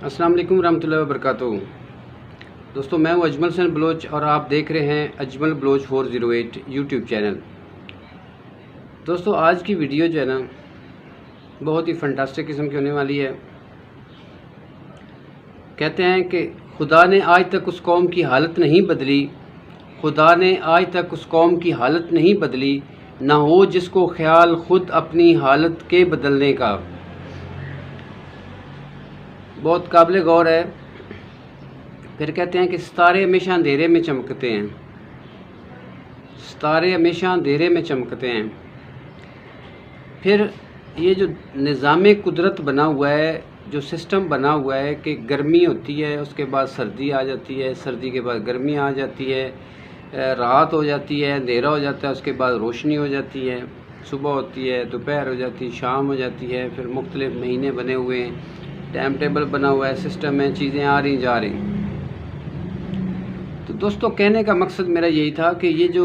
अस्सलाम वालेकुम रहमतुल्लाहि व बरकातहू। दोस्तों, मैं हूं अजमल हसन बलोच और आप देख रहे हैं अजमल बलोच 408 यूट्यूब चैनल। दोस्तों, आज की वीडियो जो है ना बहुत ही फंटास्टिक किस्म की होने वाली है। कहते हैं कि खुदा ने आज तक उस कौम की हालत नहीं बदली, खुदा ने आज तक उस कौम की हालत नहीं बदली, ना हो जिसको ख्याल खुद अपनी हालत के बदलने का। बहुत काबिल गौर है। फिर कहते हैं कि सितारे हमेशा अंधेरे में चमकते हैं, सितारे हमेशा अंधेरे में चमकते हैं। फिर ये जो निज़ाम कुदरत बना हुआ है, जो सिस्टम बना हुआ है कि गर्मी होती है, उसके बाद सर्दी आ जाती है, सर्दी के बाद गर्मी आ जाती है, रात हो जाती है, अंधेरा हो जाता है, उसके बाद रोशनी हो जाती है, सुबह होती है, दोपहर हो जाती है, शाम हो जाती है। फिर मुख्तलिफ महीने बने हुए हैं, टाइम टेबल बना हुआ है, सिस्टम है, चीज़ें आ रही जा रही। तो दोस्तों, कहने का मकसद मेरा यही था कि ये जो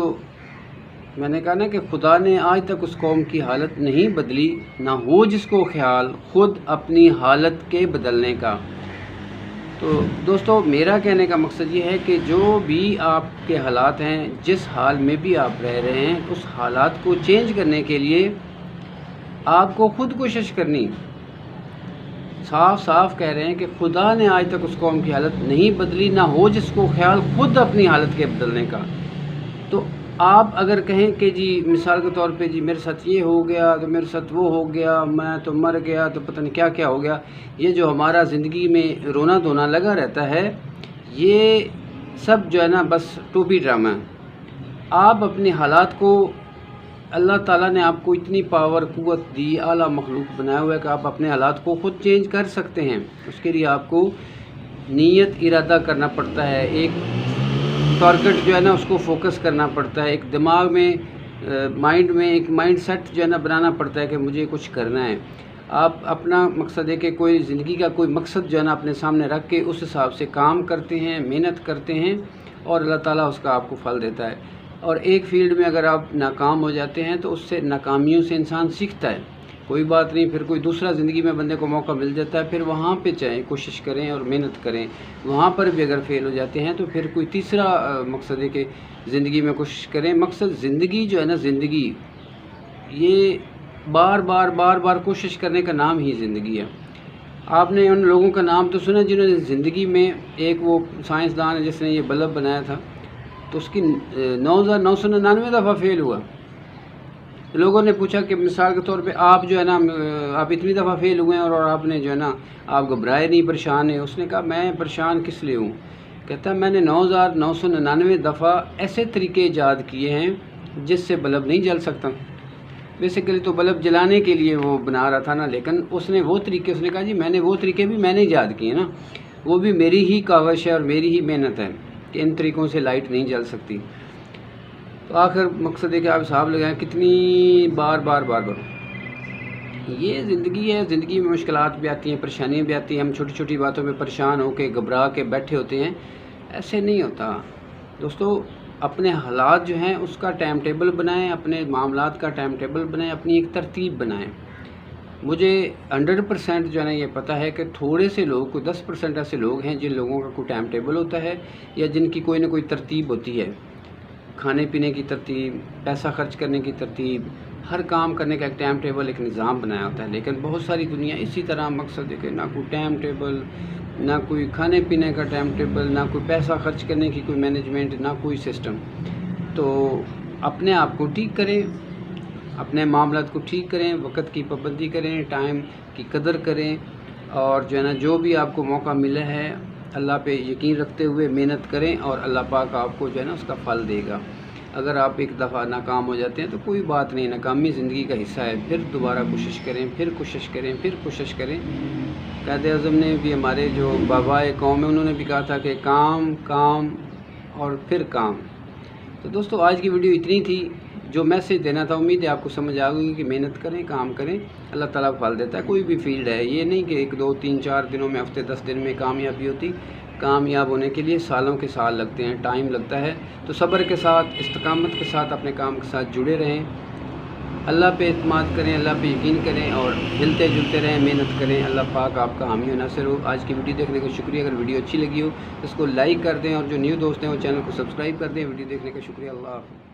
मैंने कहा ना कि खुदा ने आज तक उस कौम की हालत नहीं बदली, ना हो जिसको ख्याल खुद अपनी हालत के बदलने का। तो दोस्तों, मेरा कहने का मकसद ये है कि जो भी आपके हालात हैं, जिस हाल में भी आप रह रहे हैं, उस हालात को चेंज करने के लिए आपको खुद कोशिश करनी। साफ साफ कह रहे हैं कि खुदा ने आज तक उस कौम की हालत नहीं बदली, ना हो जिसको ख्याल खुद अपनी हालत के बदलने का। तो आप अगर कहें कि जी मिसाल के तौर पे जी मेरे साथ ये हो गया, तो मेरे साथ वो हो गया, मैं तो मर गया, तो पता नहीं क्या क्या हो गया, ये जो हमारा ज़िंदगी में रोना धोना लगा रहता है, ये सब जो है ना बस टोपी ड्रामा है। आप अपने हालात को, अल्लाह ताला ने आपको इतनी पावर कुव्वत दी, आला मखलूक बनाया हुआ है कि आप अपने हालात को ख़ुद चेंज कर सकते हैं। उसके लिए आपको नीयत इरादा करना पड़ता है, एक टारगेट जो है ना उसको फोकस करना पड़ता है, एक दिमाग में माइंड में एक माइंड सेट जो है ना बनाना पड़ता है कि मुझे कुछ करना है। आप अपना मकसद है कि कोई ज़िंदगी का कोई मकसद जो है ना अपने सामने रख के उस हिसाब से काम करते हैं, मेहनत करते हैं और अल्लाह ताला उसका आपको फल देता है। और एक फ़ील्ड में अगर आप नाकाम हो जाते हैं तो उससे नाकामियों से इंसान सीखता है, कोई बात नहीं, फिर कोई दूसरा ज़िंदगी में बंदे को मौका मिल जाता है, फिर वहाँ पे चाहे कोशिश करें और मेहनत करें। वहाँ पर भी अगर फेल हो जाते हैं तो फिर कोई तीसरा मकसद है कि ज़िंदगी में कोशिश करें। मकसद ज़िंदगी जो है ना, ज़िंदगी ये बार बार कोशिश करने का नाम ही ज़िंदगी है। आपने उन लोगों का नाम तो सुना जिन्होंने ज़िंदगी में, एक वो साइंसदान है जिसने ये बल्ब बनाया था, तो उसकी 9,999 दफ़ा फेल हुआ। लोगों ने पूछा कि मिसाल के तौर पे आप जो है ना, आप इतनी दफ़ा फेल हुए हैं और आपने जो है ना, आप घबराए नहीं, परेशान है। उसने कहा मैं परेशान किस लिए हूँ? कहता है मैंने 9,999 दफ़ा ऐसे तरीके ईजाद किए हैं जिससे बल्ब नहीं जल सकता। बेसिकली तो बल्ब जलाने के लिए वो बना रहा था ना, लेकिन उसने वो तरीके, उसने कहा जी मैंने वो तरीके भी मैंने ईजाद किए ना, वो भी मेरी ही काविश है और मेरी ही मेहनत है कि इन तरीक़ों से लाइट नहीं जल सकती। तो आखिर मकसद है कि आप हिसाब लगाएं कितनी बार ये ज़िंदगी है। ज़िंदगी में मुश्किलात भी आती हैं, परेशानियाँ भी आती हैं, हम छोटी छोटी बातों में परेशान होकर घबरा के बैठे होते हैं। ऐसे नहीं होता दोस्तों। अपने हालात जो हैं उसका टाइम टेबल बनाएं, अपने मामलात का टाइम टेबल बनाएं, अपनी एक तरतीब बनाएं। मुझे 100% जो है ना ये पता है कि थोड़े से लोग, कोई 10% ऐसे लोग हैं जिन लोगों का कोई टाइम टेबल होता है या जिनकी कोई ना कोई तरतीब होती है, खाने पीने की तरतीब, पैसा खर्च करने की तरतीब, हर काम करने का एक टाइम टेबल, एक निज़ाम बनाया होता है। लेकिन बहुत सारी दुनिया इसी तरह, मकसद है कि ना कोई टाइम टेबल, ना कोई खाने पीने का टाइम टेबल, ना कोई पैसा खर्च करने की कोई मैनेजमेंट, ना कोई सिस्टम। तो अपने आप को ठीक करें, अपने मामलात को ठीक करें, वक्त की पाबंदी करें, टाइम की कदर करें और जो है ना जो भी आपको मौका मिला है अल्लाह पे यकीन रखते हुए मेहनत करें और अल्लाह पाक आपको जो है ना उसका फल देगा। अगर आप एक दफ़ा नाकाम हो जाते हैं तो कोई बात नहीं, नाकामी ज़िंदगी का हिस्सा है, फिर दोबारा कोशिश करें, फिर कोशिश करें, फिर कोशिश करें। कायदे आज़म ने भी, हमारे जो बाबाए कौम है, उन्होंने भी कहा था कि काम काम और फिर काम। तो दोस्तों, आज की वीडियो इतनी थी, जो मैसेज देना था। उम्मीद है आपको समझ आ गई कि मेहनत करें, काम करें, अल्लाह ताला फल देता है। कोई भी फील्ड है, ये नहीं कि 1, 2, 3, 4 दिनों में, हफ्ते 10 दिन में कामयाबी होती। कामयाब होने के लिए सालों के साल लगते हैं, टाइम लगता है। तो सब्र के साथ, इस्तकामत के साथ अपने काम के साथ जुड़े रहें। اللہ پہ اعتماد کریں، اللہ پہ یقین کریں اور ہلتے جلتے رہیں، محنت کریں۔ اللہ پاک آپ کا حامی و ناصر ہو۔ آج کی ویڈیو دیکھنے کا شکریہ۔ اگر ویڈیو اچھی لگی ہو تو اس کو لائک کر دیں، اور جو نیو دوست ہیں وہ چینل کو سبسکرائب کر دیں۔ ویڈیو دیکھنے کا شکریہ۔ اللہ حافظ۔